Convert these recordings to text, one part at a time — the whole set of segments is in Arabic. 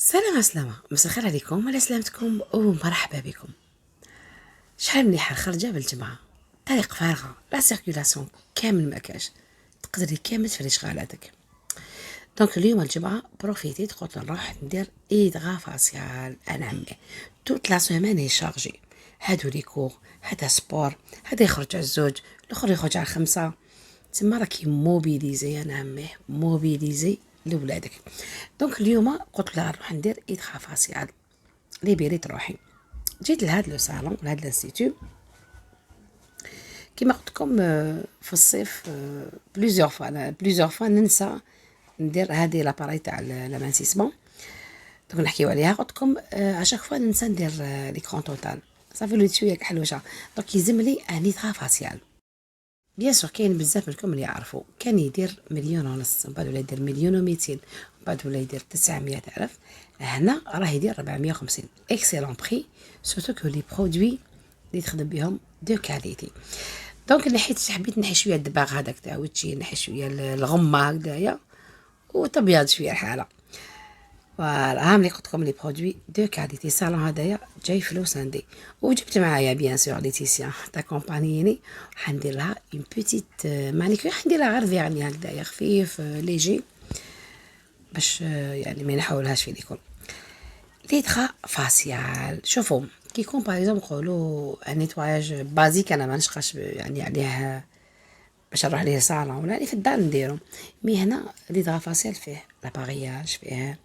سلامة مساء الخير عليكم على سلامتكم ومرحبا بكم. شحال مليحة خرجة بالجمعة، طريق فارغة، لا سيركيلاسيون كامل مكاش، تقدري كامل تفري شغالاتك. دونك اليوم الجمعة بروفيتيت قلت نروح ندير إدغا فاسيال أنا عمي. توت لا سيمان هي شارجي، هادو لي كور، هذا سبور، هذا يخرج على الزوج، الآخر يخرج على 5. تما راكي موبيليزي انا عمي، موبيليزي لولادك. دونك اليوم قلت لها نروح ندير إدغا فاسيال ليبيريت روحي. جيت لهاد لو صالون لهاد الانستيتو كيما قلت لكم في الصيف بليزيور فوا ننسى ندير هذه لاباري تاع لامانسيسمون. دونك نحكيو عليها قلت لكم اشاك فوا ننسى ندير ليكرون توتال صافي وليت شويه حلوشه. دونك يلزم لي ان إدغا فاسيال. بيان سور كاين بزاف منكم اللي يعرفوا كان يدير 1,500,000 ومن بعد ولا يدير 1,200,000 ومن بعد ولا يدير 900,000. هنا راه يدير 450 اكسيلون بري سورتو كو لي برودوي اللي تخدم بهم دو كاليتي. دونك نحيت حبيت نحي شويه الدباغ هذاك تاع وجهي، نحي شويه الغمه هكذايا وتبيض شويه الحاله. فوالا ها ملي قلت لكم لي برودوي دو كاليتي. صالون هذايا جاي فلوس عندي وجبت معايا بيان سور ليتيسيا تاع كومبانييني. حندير لها اون بوتيت مانيكير، حندير لها غير فيرني هكذايا خفيف ليجي باش يعني ما ينحولهاش في ليكم. ليدغا فاسيال شوفوا كي يكون باغ اكزومبل نقولوا ان نيتواياج بازيك انا ما نشقاش يعني عليه باش نروح ليه صالون ولا اللي في الدار نديرو. مي هنا ليدغا فاسيال فيه لابارياج، فيه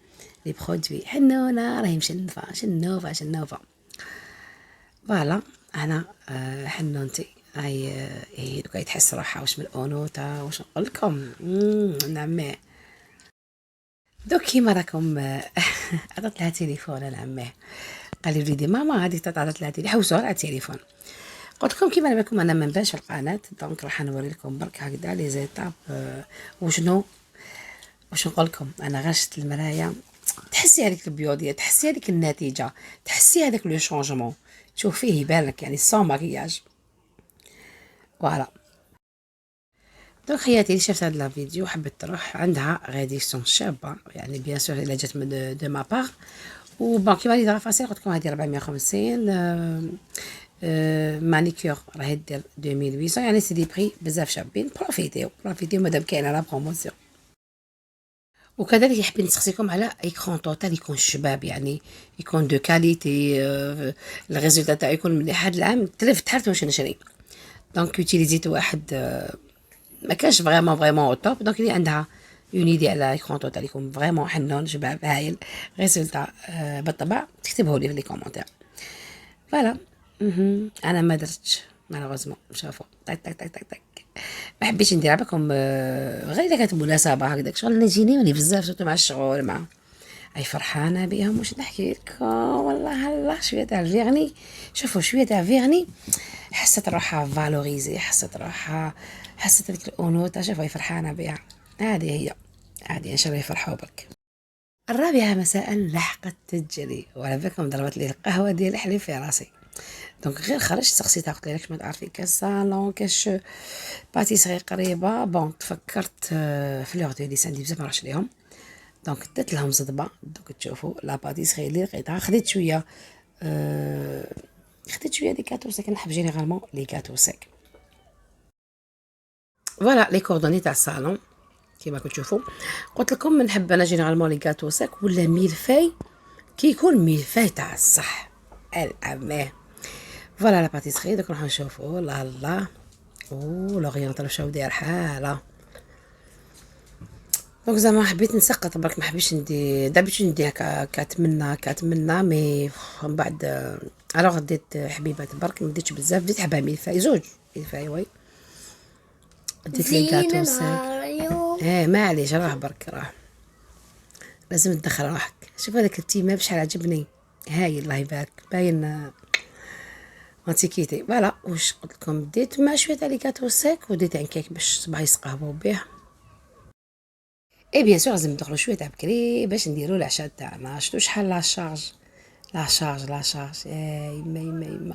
لي برودوي حنونه راهي مشنفه شنوفه. فوالا انا حنونتي هي دوكا يتحس روحها واش من الاونوتا واش نقول لكم نعميه. دوك كيما راكم عطات لها تليفون انا عماه، قال لي وليدي ماما هذه عطات لها تليفون حوسوا على التليفون. قلت لكم كيما نبالكم انا ما نبانش في القناه، دونك راح نوري لكم برك هكذا لي زيتاب وشنو واش نقول لكم. انا غير شفت المرايه تحسي هذيك البيوضيه، تحسي هذيك النتيجه، تحسي هذاك لو شونجمون، تشوف فيه يبان لك يعني سون ماكياج. فوالا دونك خياتي اللي شافت هذا الفيديو حبت تروح عندها غاديسيون شابه يعني بيان سور الا جات من دو ما باغ. وبون كيما لي دغا فاسيل قلت لكم هذه 450. مانيكيور راهي دير 2800 يعني سي دي بري بزاف شابين. بروفيتيو مادام كاينه لا بروموسيون. وكذلك حابين نسقسيكم على ايكرون توتال يكون شباب يعني يكون دو كاليتي. الريزولتا تاعو يكون مليح. هذا العام تحرت واش نشري دونك يوتيليزيت واحد ما كانش فريمون او توب. دونك اللي عندها اون ايدي على ايكرون توتال يكون فريمون حنون شباب هايل ريزولتا بالطبع تكتبه لي في لي كومونتير. فوالا انا ما درتش مالوغوزمون شافوا طاك طاك طاك طاك طاك. ما حبيتش ندير بكم غير اذا كانت مناسبه هكذاك شغل نجيني بزاف صوتو مع الشغل مع اي فرحانه بهم واش نحكي لكم. والله هلا شويه تاع الفيرني، شوفوا شويه تاع فيرني حست روحها فالوريزي، حست هذيك الانوثه. شوفوا هي فرحانه بها. هذه ان شاء الله يفرحوا بك. 4 مساء لحقت تجري وعلى بالكم ضربت لي القهوه ديال الحليب في راسي. دونك غير خرجت سقسيتها قلت لها ما تعرفي كاش صالون كاش باتيسري قريبه. بون تفكرت فلور دو ليس عندي بزاف ما نروحش ليهم. دونك درت لهم صدبه. دونك تشوفوا لا باتيسري اللي لقيتها خديت شويه دي كاتو ساك. نحب جينيرالمون لي كاتو ساك. فوالا لي كوردوني تاع الصالون كيما كتشوفوا. قلت لكم نحب انا جينيرالمون لي كاتو ساك ولا ميلفاي كي يكون ميلفاي تاع الصح الاماه. فوالا لا باتيسري دوك نروحو نشوفو. الله لورينتال مشاو داير حاله. دونك زعما حبيت نسقط برك ما حبيتش ندي دابيتو نديها كاتمنى مي من بعد الوغ ديت حبيبات برك ما ديتش بزاف. ديت حبه ميلفاي زوج ميلفاي وي ديت لي كاتو ساك. معليش راه برك راه لازم تدخل روحك. شوف هذاك التيماب شحال عجبني هاي الله يبارك باين انتيكيتي. فوالا واش قلت لكم ديت مع شويه تاع لي كاتو ساك وديت ان كيك باش صباح يسقهبوا به. اي بيان سور لازم ندخلوا شويه تاع بكري باش نديروا العشاء تاعنا. شفتوا شحال لا شارج يما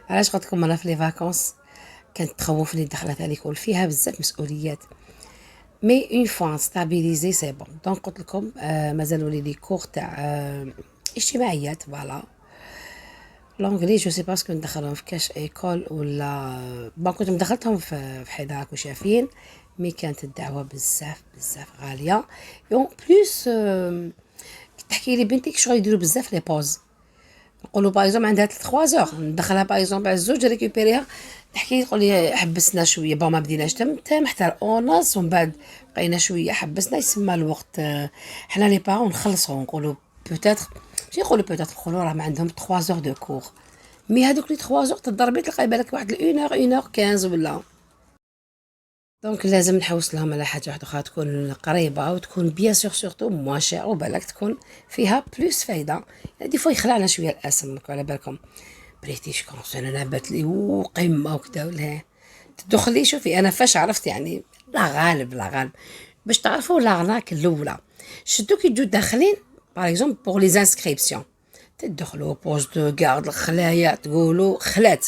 علاش قلت لكم انا في لي فاكونس كانت تخوفني الدخله تاع ليكول فيها بزاف مسؤوليات. مي اون فوا ستابيليزي سي بون. دونك قلت لكم مازالوا لي كور تاع اجتماعيات فوالا. لونجلي جو سي باسكو ندخلهم في كاش ايكول ولا بون كنت مدخلتهم في حداك وشافين، مي كانت الدعوه بزاف بزاف غاليه. اون بلوس تحكي لي بنتك شغل يديروا بزاف لي بوز، نقولوا باغ اكزومبل عندها 3 زور ندخلها باغ اكزومبل على الزوج ريكوبيريها، تحكي تقول لي حبسنا شويه بون ما بديناش تم حتى اوناس ومن بعد بقينا شويه حبسنا يسمى الوقت حنا لي بارون نخلصوا نقولوا بوتيتر ماشي نقولوا بوتيتر نقولوا راهم عندهم 3 زور دو كور، مي هذوك لي 3 زور تضربي تلقاي بالك واحد 1 اور 1 اور 15 ولا. دونك لازم نحوس لهم على حاجه واحده اخرى تكون قريبه وتكون بيان سور سورتو موان شير وبالك تكون فيها بلوس فايده. يعني دي فوا يخلعنا شويه الاسم على بالكم بريتيش كونس انا نبت لي وقمه وكذا ولا تدخلي. شوفي انا فاش عرفت يعني لا غالب لا غالب باش تعرفوا لاغناك الاولى شدو كي تجو داخلين باغ اكزومبل بوغ لي انسكريبسيون تدخلوا بوست دو غارد الخلايا تقولوا خلات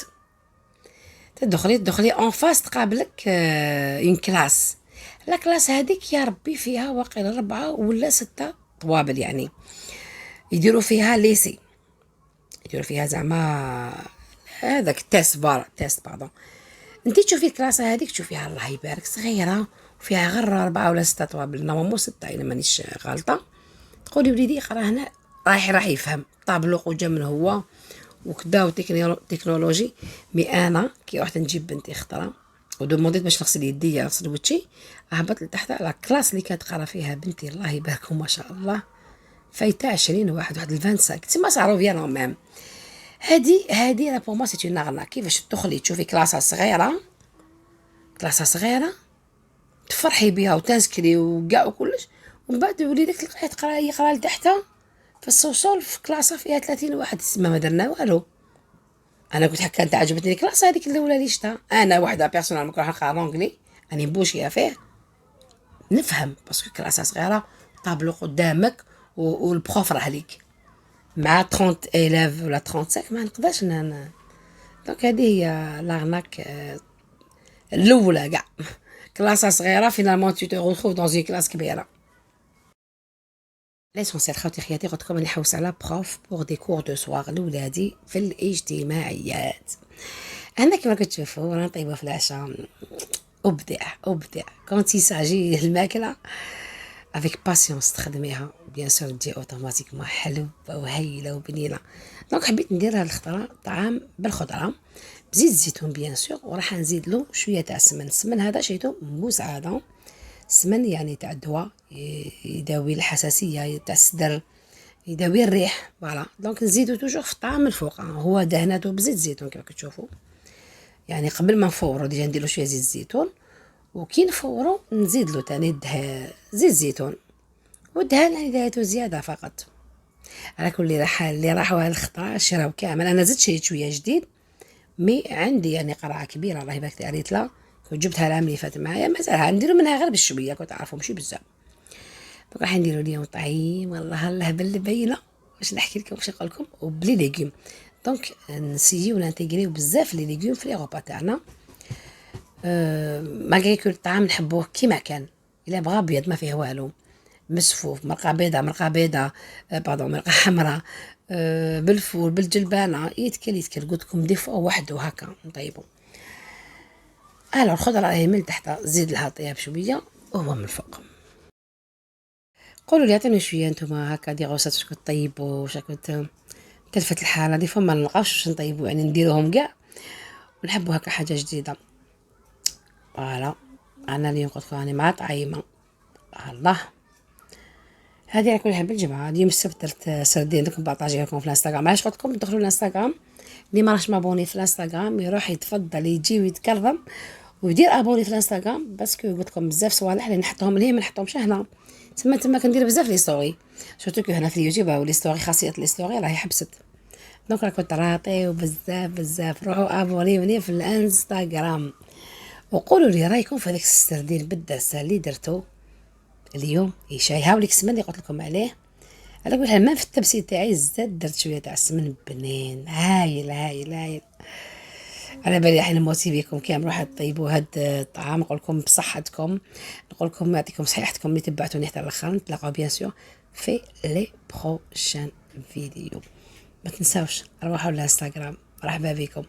تدخلي اون فاس تقابلك اون كلاس. لا كلاس هذيك يا ربي فيها واقيلا 4 ولا 6 طوابل يعني يديروا فيها ليسي، يديروا فيها زعما هذاك تيست باردون. انتي تشوفي الكلاسه هذيك تشوفيها الله يبارك صغيره وفيها غير 4 ولا 6 طوابل نورمالمون 6 الا مانيش غالطه. تقولي وليدي يقرا هنا راح يفهم طابلوق وجا من هو وكدا وتكنولوجي. مي انا كي رحت نجيب بنتي خطره ودومونديت باش نغسل يديا نغسل وجهي، هبط لتحت على الكلاس اللي كانت قرا فيها بنتي الله يبارك ما شاء الله فايته 20 واحد 25 تما صاروا فيا ميم. هادي لا بور موا سي اون ارنا. كيفاش تدخلي تشوفي كلاسه صغيره تفرحي بها وتنسكري وكاع وكلش، ومن بعد وليدك تلقاه يقرا لتحتها في السوسول في كلاسه فيها 30 واحد تسمى ما درنا والو. انا قلت كانت عجبتني الكلاس هذيك الاولى اللي شتا انا وحده بيرسونال ما كنت نقرا لونجلي راني نبوشي فيه نفهم باسكو كلاسه صغيره طابلو قدامك والبروف راه ليك مع 30 اليف ولا 35 ما نقدرش دونك هذه هي لاغناك الاولى كاع. كلاسه صغيره فينالمون تو تو روتروف دون اون كلاس كبيره. ليسونسيال خوتي خياتي قلت لكم نحوس على بروف بوغ دي كور دو سواغ لولادي في الاجتماعيات. انا كما كتشوفوا رانا طيبه في العشاء ابدع كونتي ساجي الماكله افيك باسيونس تخدميها بيان سور تجي اوتوماتيكمون حلوه وهايله وبنينه. دونك حبيت نديرها الخضره طعام بالخضره بزيت الزيتون بيان سور وراح نزيد له شويه تاع السمن هذا شيتو مساعده السمن يعني تاع الدواء يداوي الحساسيه تاع الصدر يداوي الريح فوالا. دونك نزيدو توجور في الطعام الفوق هو دهناتو بزيت الزيتون كما كتشوفوا يعني قبل ما نفورو ديجا نديرو شويه زيت الزيتون وكي نفورو نزيد له تاني زيت الزيتون والدهان يعني دهيتو زياده فقط على كل اللي راحوا هاد الخطره شراو كامل. انا زدت شويه جديد مي عندي يعني قرعه كبيره الله يبارك قريت لها كنت جبتها العام اللي فات معايا مازالها نديرو منها غير بشويه كنت عارفه ماشي بزاف. دونك راح نديرو اليوم طعيم والله اللهبه اللي باينه واش نحكي لكم واش نقول لكم وبلي ليغوم. دونك نسيو نانتيغريو بزاف لي ليغوم في لي غوبا تاعنا ماغري كو الطعام نحبوه كيما كان الا بغا ابيض ما فيه والو مسفوف مرقه بيضه باردون مرقه حمراء بالفول بالجلبانه يتكل قلت لكم دي فوا وحده هكا نطيبو. الو الخضره راهي من تحت زيد لها طياب شويه وهو من الفوق. قولوا لي عطيني شويه نتوما هكا دي غوصات واش كنت طيبوا واش كنت تلفت الحاله دي فوا ما نلقاوش واش نطيبوا يعني نديروهم كاع ونحبوا هكا حاجه جديده. فوالا انا اليوم قلت لكم راني مع طعيمه الله هذه على كل حال بالجمعه. اليوم السبت درت سردين دوك نبارطاجيها لكم في الانستغرام. علاش قلت لكم تدخلوا الانستغرام اللي ما راهش مابوني في الانستغرام يروح يتفضل يجي ويتكرم ويدير ابوني في الانستغرام باسكو قلت لكم بزاف صوالح اللي نحطهم ليه ما نحطهمش هنا تما كندير بزاف لي ستوري شفتو كي هنا في اليوتيوب ولي ستوري خاصيه لي ستوري راهي حبست. دونك راكم تراطيو بزاف روحوا ابوني في الانستغرام وقولوا لي رايكم في هذاك السردين بالدرسه اللي درتو اليوم. شاي هاوليك السمن اللي قلت لكم عليه على كل حال ما في التبسيط تاعي زاد درت شويه تاع السمن بنين هايل. على بالي الحين موتيفيكم كي نروح طيبوا هاد الطعام، نقول لكم بصحتكم، نقول لكم يعطيكم صحيحتكم اللي تبعتوني حتى الاخر. نتلاقاو بيان سور في لي بروشان فيديو. ما تنساوش روحوا للانستغرام. مرحبا بكم.